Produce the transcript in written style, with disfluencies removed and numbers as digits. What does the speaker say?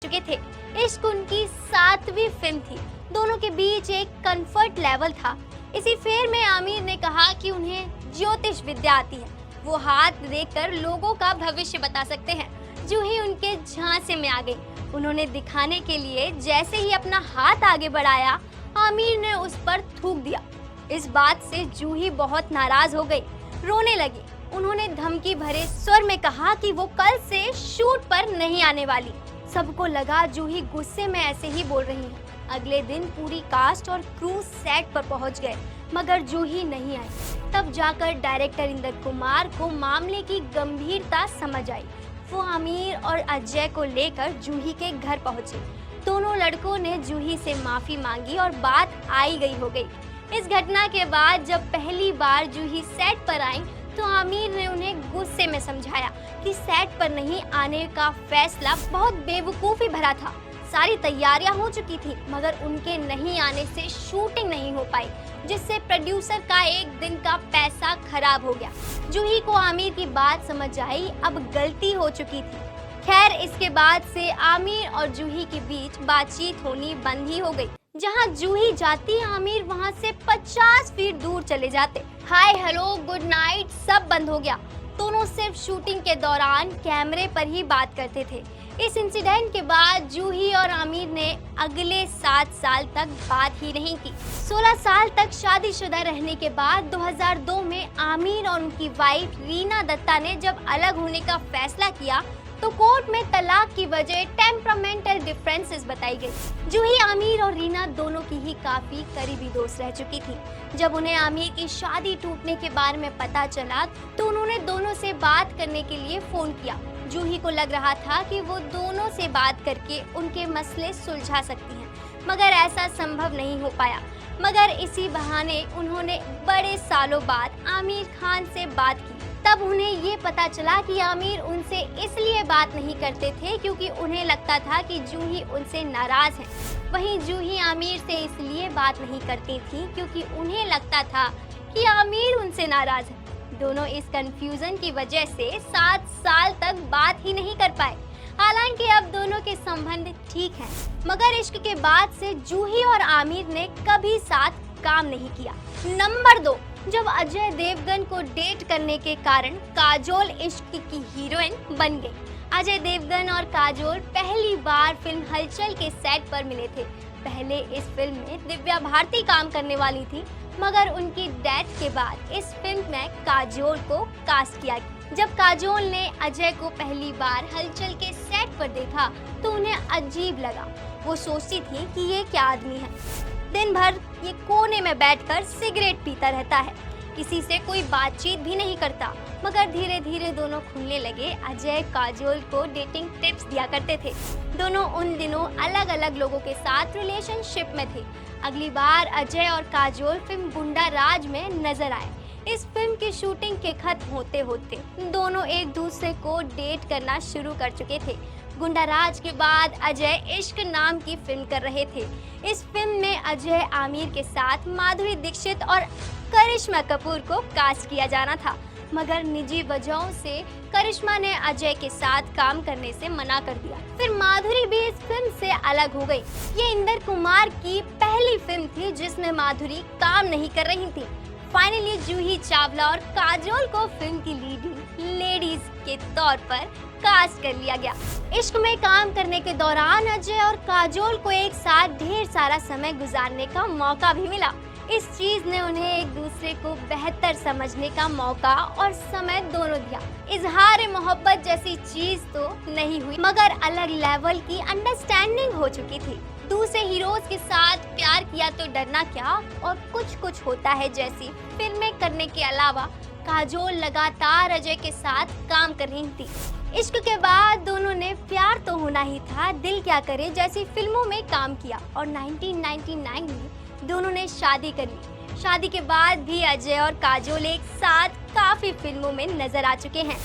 चुके थे। इश्क उनकी 7वीं फिल्म थी। दोनों के बीच एक कंफर्ट लेवल था। इसी फेयर में आमिर ने कहा कि उन्हें ज्योतिष विद्या आती है, वो हाथ देखकर लोगों का भविष्य बता सकते हैं। जूही उनके झांसे में आ गई। उन्होंने दिखाने के लिए जैसे ही अपना हाथ आगे बढ़ाया, आमिर ने उस पर थूक दिया। इस बात से जूही बहुत नाराज हो गई, रोने लगी। उन्होंने धमकी भरे स्वर में कहा कि वो कल से शूट पर नहीं आने वाली। सबको लगा जूही गुस्से में ऐसे ही बोल रही है। अगले दिन पूरी कास्ट और क्रू सेट पर पहुंच गए, मगर जूही नहीं आई। तब जाकर डायरेक्टर इंद्र कुमार को मामले की गंभीरता समझ आई। वो आमिर और अजय को लेकर जूही के घर पहुंचे। दोनों लड़कों ने जूही से माफी मांगी और बात आई गई हो गई। इस घटना के बाद जब पहली बार जूही सेट पर आई तो आमिर ने उन्हें गुस्से में समझाया कि सेट पर नहीं आने का फैसला बहुत बेवकूफ़ी भरा था। सारी तैयारियां हो चुकी थी, मगर उनके नहीं आने से शूटिंग नहीं हो पाई, जिससे प्रोड्यूसर का एक दिन का पैसा खराब हो गया। जूही को आमिर की बात समझ आई, अब गलती हो चुकी थी। खैर, इसके बाद से आमिर और जूही के बीच बातचीत होनी बंद ही हो गई। जहां जूही जाती, आमिर वहां से 50 फीट दूर चले जाते। हाय हेलो गुड नाइट सब बंद हो गया। दोनों सिर्फ शूटिंग के दौरान कैमरे पर ही बात करते थे। इस इंसिडेंट के बाद जूही और आमिर ने अगले 7 साल तक बात ही नहीं की। 16 साल तक शादीशुदा रहने के बाद 2002 में आमिर और उनकी वाइफ रीना दत्ता ने जब अलग होने का फैसला किया तो कोर्ट में तलाक की वजह टेम्परामेंटल डिफरेंसेस बताई गई। जूही, आमिर और रीना दोनों की ही काफी करीबी दोस्त रह चुकी थी। जब उन्हें आमिर की शादी टूटने के बारे में पता चला तो उन्होंने दोनों से बात करने के लिए फोन किया। जूही को लग रहा था कि वो दोनों से बात करके उनके मसले सुलझा सकती हैं, मगर ऐसा संभव नहीं हो पाया। मगर इसी बहाने उन्होंने बड़े सालों बाद आमिर खान से बात की। तब उन्हें ये पता चला कि आमिर उनसे इसलिए बात नहीं करते थे क्योंकि उन्हें लगता था कि जूही उनसे नाराज है। वहीं जूही आमिर से इसलिए बात नहीं करती थी क्योंकि उन्हें लगता था कि आमिर उनसे नाराज है। दोनों इस कंफ्यूजन की वजह से 7 साल तक बात ही नहीं कर पाए। हालांकि अब दोनों के संबंध ठीक हैं, मगर इश्क के बाद से जूही और आमिर ने कभी साथ काम नहीं किया। नंबर 2, जब अजय देवगन को डेट करने के कारण काजोल इश्क की हीरोइन बन गई। अजय देवगन और काजोल पहली बार फिल्म हलचल के सेट पर मिले थे। पहले इस फिल्म में दिव्या भारती काम करने वाली थी, मगर उनकी डेथ के बाद इस फिल्म में काजोल को कास्ट किया गया। जब काजोल ने अजय को पहली बार हलचल के सेट पर देखा तो उन्हें अजीब लगा। वो सोचती थी कि ये क्या आदमी है, दिन भर ये कोने में बैठकर सिगरेट पीता रहता है, किसी से कोई बातचीत भी नहीं करता। मगर धीरे धीरे दोनों खुलने लगे। अजय काजोल को डेटिंग टिप्स दिया करते थे। दोनों उन दिनों अलग अलग लोगों के साथ रिलेशनशिप में थे। अगली बार अजय और काजोल फिल्म गुंडा राज में नजर आए। इस फिल्म की शूटिंग के खत्म होते होते दोनों एक दूसरे को डेट करना शुरू कर चुके थे। गुंडा राज के बाद अजय इश्क नाम की फिल्म कर रहे थे। इस फिल्म में अजय आमिर के साथ माधुरी दीक्षित और करिश्मा कपूर को कास्ट किया जाना था, मगर निजी वजहों से करिश्मा ने अजय के साथ काम करने से मना कर दिया। फिर माधुरी भी इस फिल्म से अलग हो गई। ये इंद्र कुमार की पहली फिल्म थी जिसमें माधुरी काम नहीं कर रही थी। फाइनली जूही चावला और काजोल को फिल्म की लीडिंग लेडीज के तौर पर कास्ट कर लिया गया। इश्क में काम करने के दौरान अजय और काजोल को एक साथ ढेर सारा समय गुजारने का मौका भी मिला। इस चीज ने उन्हें एक दूसरे को बेहतर समझने का मौका और समय दोनों दिया। इजहार मोहब्बत जैसी चीज तो नहीं हुई, मगर अलग लेवल की अंडरस्टैंडिंग हो चुकी थी। दूसरे हीरोज के साथ प्यार किया तो डरना क्या, और कुछ कुछ होता है जैसी फिल्में करने के अलावा काजोल लगातार अजय के साथ काम कर रही थी। इश्क के बाद दोनों ने प्यार तो होना ही था, दिल क्या करे जैसी फिल्मों में काम किया और 1999 में दोनों ने शादी कर ली। शादी के बाद भी अजय और काजोल एक साथ काफी फिल्मों में नजर आ चुके हैं।